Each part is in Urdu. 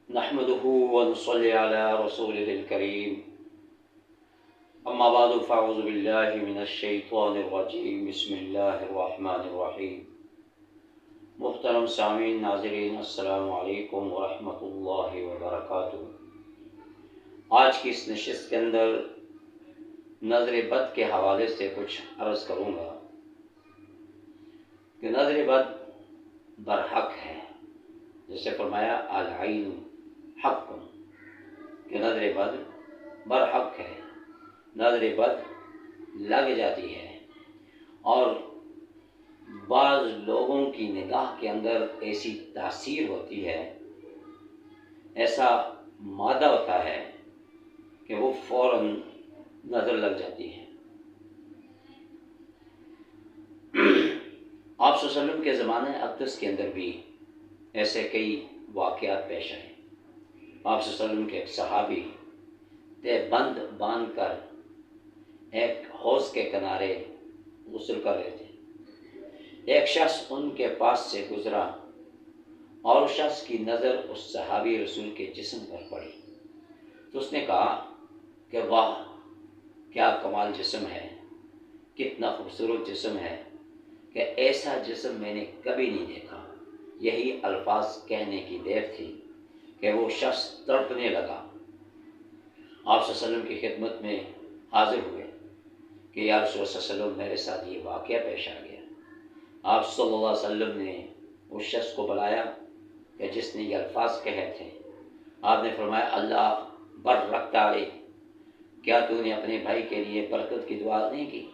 نحمده ونصلي على رسوله الكريم اما بعد فاعوذ بالله من الشیطان الرجیم بسم اللہ الرحمن الرحیم۔ محترم سامعین ناظرین، السلام علیکم ورحمۃ اللہ وبرکاتہ۔ آج کی اس نشست کے اندر نظر بد کے حوالے سے کچھ عرض کروں گا کہ نظر بد برحق ہے، جیسے فرمایا العین حق، کہ نظر بد برحق ہے، نظر بد لگ جاتی ہے، اور بعض لوگوں کی نگاہ کے اندر ایسی تاثیر ہوتی ہے، ایسا مادہ ہوتا ہے کہ وہ فوراً نظر لگ جاتی ہے۔ آپ صلی اللہ علیہ وسلم کے زمانے اقدس کے اندر بھی ایسے کئی واقعات پیش آئے۔ آپ صلی اللہ علیہ وسلم کے ایک صحابی تے بند باندھ کر ایک حوض کے کنارے غسل کر رہے تھے۔ ایک شخص ان کے پاس سے گزرا اور اس شخص کی نظر اس صحابی رسول کے جسم پر پڑی، تو اس نے کہا کہ واہ، کیا کمال جسم ہے، کتنا خوبصورت جسم ہے، کہ ایسا جسم میں نے کبھی نہیں دیکھا۔ یہی الفاظ کہنے کی دیر تھی کہ وہ شخص تڑپنے لگا۔ آپ صلی اللہ علیہ وسلم کی خدمت میں حاضر ہوئے کہ یا رسول اللہ صلی اللہ علیہ وسلم، میرے ساتھ یہ واقعہ پیش آ گیا۔ آپ صلی اللہ علیہ وسلم نے اس شخص کو بلایا کہ جس نے یہ الفاظ کہے تھے۔ آپ نے فرمایا اللہ بر رکھتا علیہ، کیا تو نے اپنے بھائی کے لیے برکت کی دعا نہیں کی؟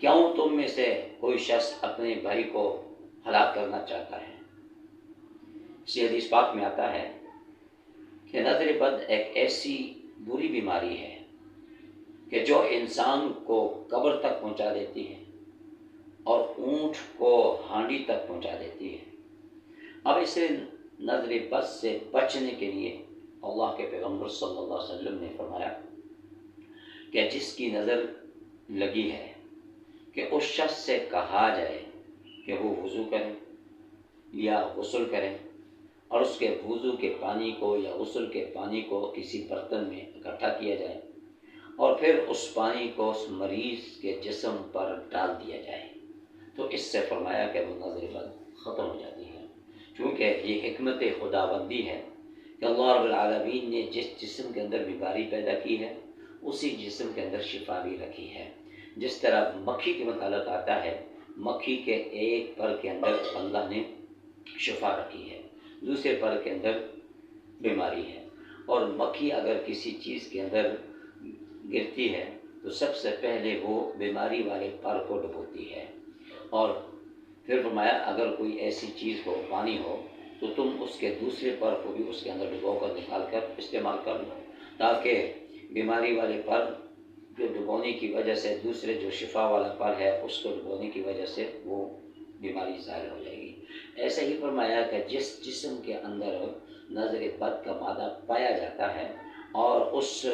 کیوں تم میں سے کوئی شخص اپنے بھائی کو ہلاک کرنا چاہتا ہے؟ اسی حدیث پاک میں آتا ہے کہ نظر بد ایک ایسی بری بیماری ہے کہ جو انسان کو قبر تک پہنچا دیتی ہے اور اونٹ کو ہانڈی تک پہنچا دیتی ہے۔ اب اسے نظر بد سے بچنے کے لیے اللہ کے پیغمبر صلی اللہ علیہ وسلم نے فرمایا کہ جس کی نظر لگی ہے کہ اس شخص سے کہا جائے کہ وہ وضو کرے یا غسل کرے، اور اس کے وضو کے پانی کو یا غسل کے پانی کو کسی برتن میں اکٹھا کیا جائے، اور پھر اس پانی کو اس مریض کے جسم پر ڈال دیا جائے، تو اس سے فرمایا کہ وہ نظر بد ختم ہو جاتی ہے۔ کیونکہ یہ حکمت خداوندی ہے کہ اللہ رب العالمین نے جس جسم کے اندر بیماری پیدا کی ہے، اسی جسم کے اندر شفا بھی رکھی ہے۔ جس طرح مکھی کے متعلق آتا ہے، مکھی کے ایک پر کے اندر اللہ نے شفا رکھی ہے، دوسرے پر کے اندر بیماری ہے، اور مکھی اگر کسی چیز کے اندر گرتی ہے تو سب سے پہلے وہ بیماری والے پر کو ڈبوتی ہے، اور پھر فرمایا اگر کوئی ایسی چیز ہو، پانی ہو، تو تم اس کے دوسرے پر کو بھی اس کے اندر ڈبو کر نکال کر استعمال کر لو، تاکہ بیماری والے پر جو ڈبونے کی وجہ سے دوسرے جو شفا والا پر ہے اس کو ڈبونے کی وجہ سے وہ بیماری ظاہر ہو جائے گی۔ ایسے ہی فرمایا کہ جس جسم کے اندر نظر بد کا مادہ پایا جاتا ہے اور اس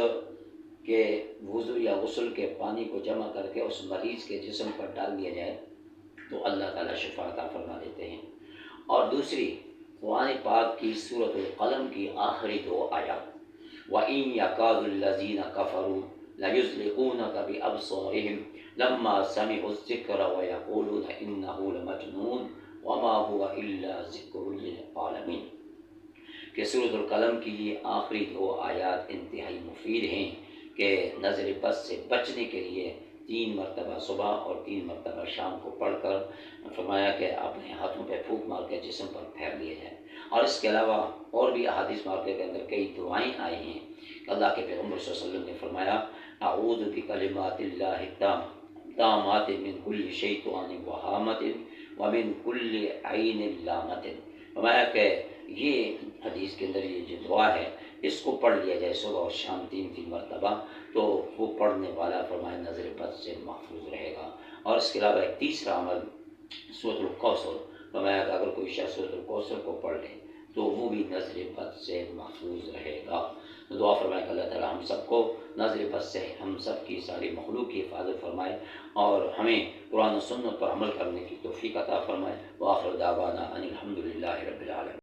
کے وضو یا غسل کے پانی کو جمع کر کے اس مریض کے جسم پر ڈال دیا جائے تو اللہ تعالیٰ شفا عطا فرما دیتے ہیں۔ اور دوسری قرآن پاک کی سورۃ القلم کی آخری دو آیات، وَإِن يَكَادُ الَّذِينَ كَفَرُوا لَيُزْلِقُونَكَ بِأَبْصَارِهِمْ لَمَّا سَمِعُوا الذِّكْرَ وَيَقُولُونَ إِنَّهُ لَمَجْنُونٌ وَمَا هُوَ إِلَّا ذِكْرٌ لِّلْعَالَمِينَ، کہ سورۃ القلم کی یہ آخری دو آیات انتہائی مفید ہیں کہ نظر بد سے بچنے کے لیے 3 مرتبہ صبح اور 3 مرتبہ شام کو پڑھ کر فرمایا کہ اپنے ہاتھوں پہ پھونک مار کے جسم پر پھیر لیا جائے۔ اور اس کے علاوہ اور بھی احادیث مبارکہ کے اندر کئی دعائیں آئی ہیں کہ اللہ کے پیغمبر صلی اللہ علیہ وسلم نے فرمایا اعوذ بکلمات اللہ التامات من کل شیطان وہامۃ ومن کل عین لامۃ۔ فرمایا کہ یہ حدیث کے اندر یہ جو دعا ہے اس کو پڑھ لیا جائے صبح اور شام 3 مرتبہ، تو وہ پڑھنے والا فرمایا نظر بد سے محفوظ رہے گا۔ اور اس کے علاوہ ایک تیسرا عمل سورۃ الکوثر، فرمایا کہ اگر کوئی شخص سورۃ الکوثر کو پڑھ لے تو وہ بھی نظر بد سے محفوظ رہے گا۔ تو دعا فرمائے کہ اللہ تعالیٰ ہم سب کو نظر بد سے، ہم سب کی ساری مخلوق کی حفاظت فرمائے اور ہمیں قرآن و سنت پر عمل کرنے کی توفیق عطا فرمائے۔ وآخر دعوانا ان الحمد للہ رب العالمین۔